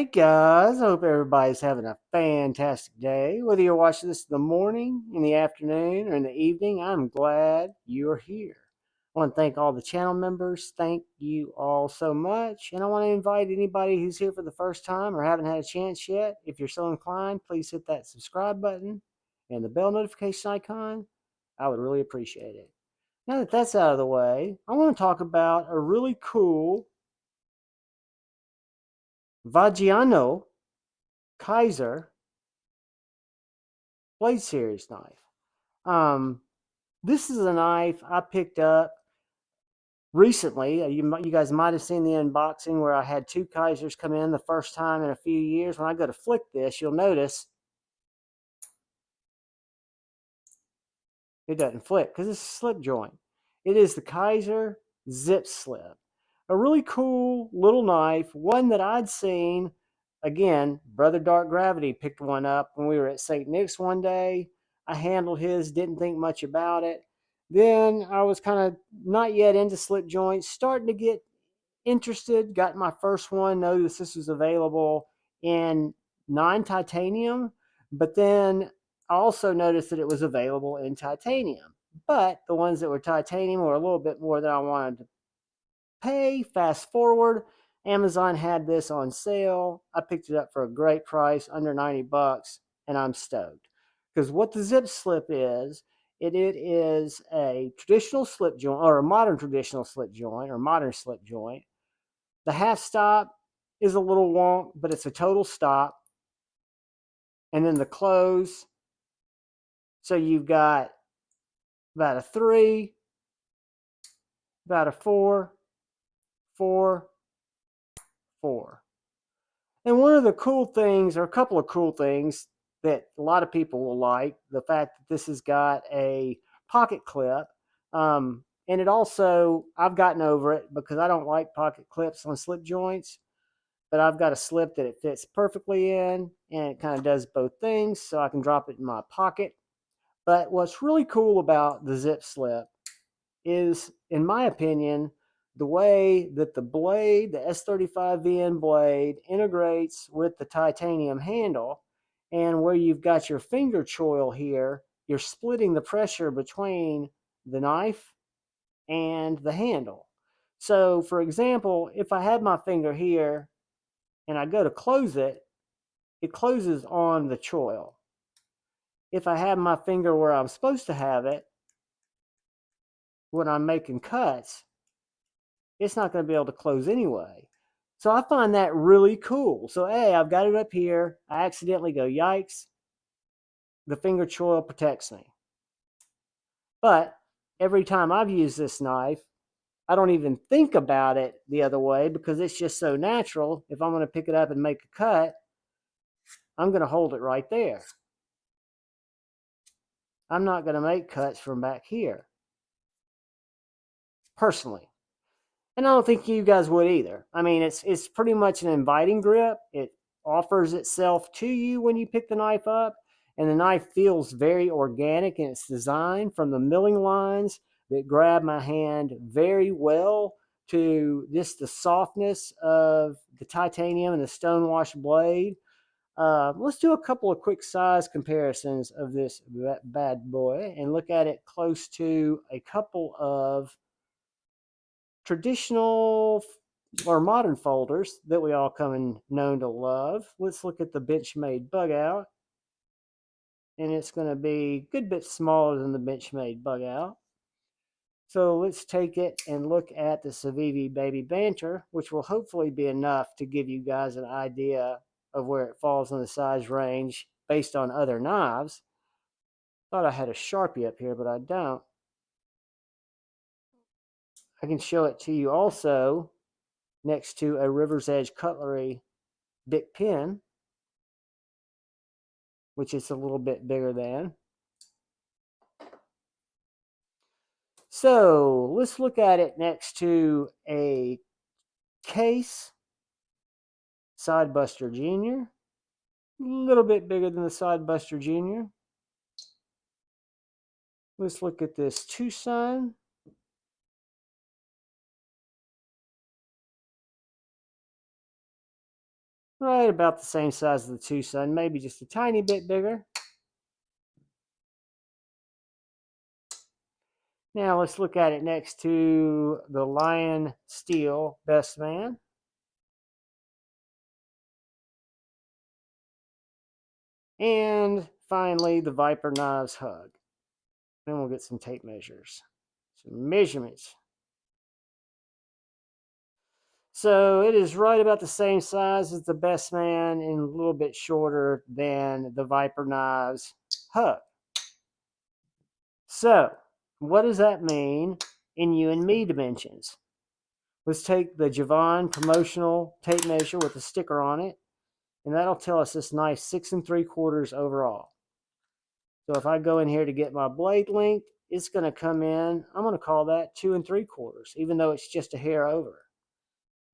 Hey guys, I hope everybody's having a fantastic day. Whether you're watching this in the morning, in the afternoon, or in the evening, I'm glad you're here. I want to thank all the channel members. Thank you all so much. And I want to invite anybody who's here for the first time or haven't had a chance yet. If you're so inclined, please hit that subscribe button and the bell notification icon. I would really appreciate it. Now that that's out of the way, I want to talk about a really cool Vagnino Kizer Blade Series knife. Um, this is a knife I picked up recently. You guys might have seen the unboxing where I had two Kizers come in the first time in a few years. When I go to flick this, you'll notice it doesn't flick because it's a slip joint. It is the Kizer Zipslip. A really cool little knife, one that I'd seen. Again, Brother Dark Gravity picked one up when we were at St. Nick's one day. I handled his, didn't think much about it. Then I was kind of not yet into slip joints, starting to get interested. Got my first one, noticed this was available in non-titanium, but then I also noticed that it was available in titanium. But the ones that were titanium were a little bit more than I wanted to pay. Fast forward, Amazon had this on sale. I picked it up for a great price, under 90 bucks, and I'm stoked. Because what the zip slip is, it is a traditional slip joint, or a modern traditional slip joint, or modern slip joint. The half stop is a little wonk, but it's a total stop. And then the close, so you've got about a 3, about a 4, 4, 4. And one of the cool things, or a couple of cool things that a lot of people will like, the fact that this has got a pocket clip. And it also, I've gotten over it because I don't like pocket clips on slip joints, but I've got a slip that it fits perfectly in, and it kind of does both things, so I can drop it in my pocket. But what's really cool about the zip slip is, in my opinion, the way that the blade, the S35VN blade, integrates with the titanium handle, and where you've got your finger choil here, you're splitting the pressure between the knife and the handle. So, for example, if I had my finger here and I go to close it, it closes on the choil. If I have my finger where I'm supposed to have it, when I'm making cuts, it's not going to be able to close anyway. So I find that really cool. So, hey, I've got it up here. I accidentally go, yikes. The finger choil protects me. But every time I've used this knife, I don't even think about it the other way because it's just so natural. If I'm going to pick it up and make a cut, I'm going to hold it right there. I'm not going to make cuts from back here, personally. And I don't think you guys would either. I mean, it's pretty much an inviting grip. It offers itself to you when you pick the knife up, and the knife feels very organic in its design, from the milling lines that grab my hand very well to just the softness of the titanium and the Stonewash blade. Let's do a couple of quick size comparisons of this bad boy and look at it close to a couple of traditional or modern folders that we all come and known to love. Let's look at the Benchmade bug out. And it's going to be a good bit smaller than the Benchmade bug out. So let's take it and look at the Civivi Baby Banter, which will hopefully be enough to give you guys an idea of where it falls in the size range based on other knives. Thought I had a Sharpie up here, but I don't. I can show it to you also next to a River's Edge Cutlery Bic pen, which is a little bit bigger than. So let's look at it next to a Case Sidebuster Junior, a little bit bigger than the Sidebuster Junior. Let's look at this Tucson. Right about the same size as the Tucson, maybe just a tiny bit bigger. Now let's look at it next to the Lion Steel Best Man. And finally, the Viper Knives Hug. Then we'll get some tape measures, some measurements. So it is right about the same size as the Best Man and a little bit shorter than the Viper Knives Hug. So what does that mean in you and me dimensions? Let's take the Javon promotional tape measure with a sticker on it, and that'll tell us this knife 6 3/4 overall. So if I go in here to get my blade length, it's going to come in, I'm going to call that 2 3/4, even though it's just a hair over.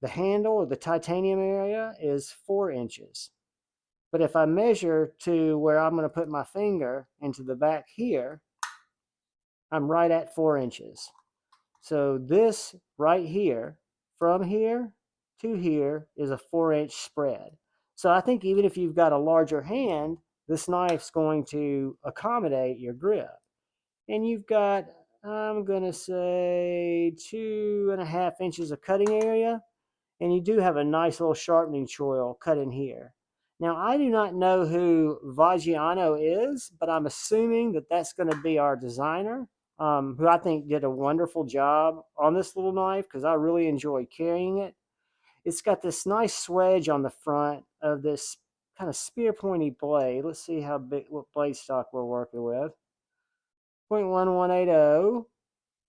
The handle or the titanium area is 4 inches. But if I measure to where I'm going to put my finger into the back here, I'm right at 4 inches. So this right here, from here to here, is a 4-inch spread. So I think even if you've got a larger hand, this knife's going to accommodate your grip. And you've got, I'm going to say, 2.5 inches of cutting area. And you do have a nice little sharpening choil cut in here. Now, I do not know who Vagnino is, but I'm assuming that that's going to be our designer, who I think did a wonderful job on this little knife because I really enjoy carrying it. It's got this nice swedge on the front of this kind of spear pointy blade. Let's see how big, what blade stock we're working with. 0.1180.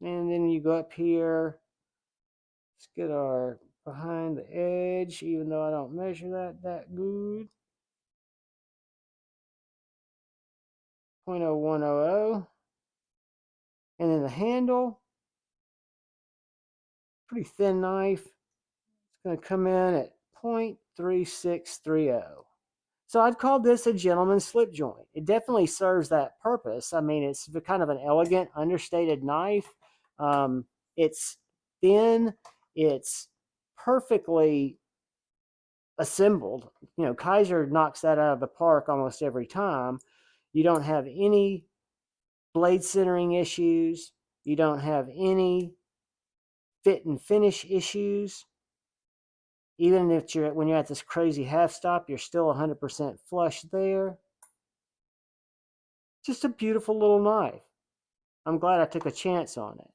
And then you go up here. Let's get our behind the edge, even though I don't measure that good. 0.0100. And then the handle, pretty thin knife. It's going to come in at 0.3630. So I'd call this a gentleman's slip joint. It definitely serves that purpose. I mean, it's kind of an elegant, understated knife. It's thin. It's perfectly assembled. You know, Kizer knocks that out of the park almost every time. You don't have any blade centering issues. You don't have any fit and finish issues. Even if when you're at this crazy half stop, you're still 100% flush there. Just a beautiful little knife. I'm glad I took a chance on it.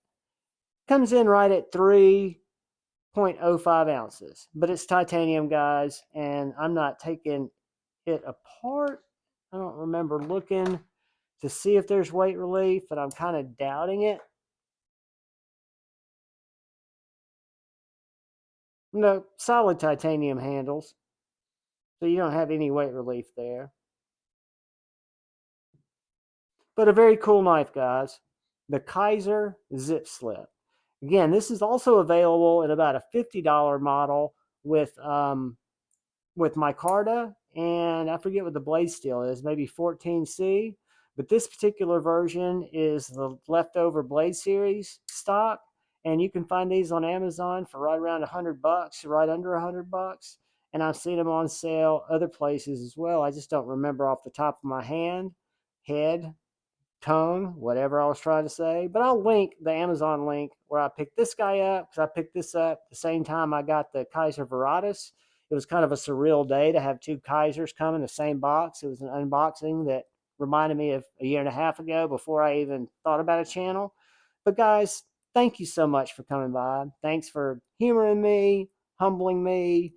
Comes in right at 3.05 ounces, but it's titanium, guys, and I'm not taking it apart. I don't remember looking to see if there's weight relief, but I'm kind of doubting it. No, solid titanium handles, so you don't have any weight relief there. But a very cool knife, guys. The Kizer Zipslip. Again, this is also available in about a $50 model with micarta, and I forget what the blade steel is, maybe 14C. But this particular version is the leftover blade series stock, and you can find these on Amazon for right around $100, right under $100. And I've seen them on sale other places as well. I just don't remember off the top of my head, tongue, whatever I was trying to say. But I'll link the Amazon link where I picked this guy up, because I picked this up the same time I got the Kizer Veratus. It was kind of a surreal day to have two Kizers come in the same box. It was an unboxing that reminded me of a year and a half ago before I even thought about a channel. But guys, thank you so much for coming by. Thanks for humoring me, humbling me,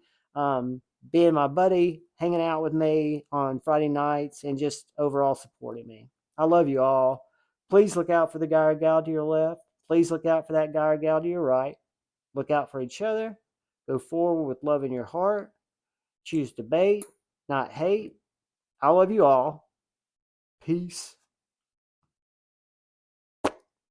being my buddy, hanging out with me on Friday nights, and just overall supporting me. I love you all. Please look out for the guy or gal to your left. Please look out for that guy or gal to your right. Look out for each other. Go forward with love in your heart. Choose debate, not hate. I love you all. Peace.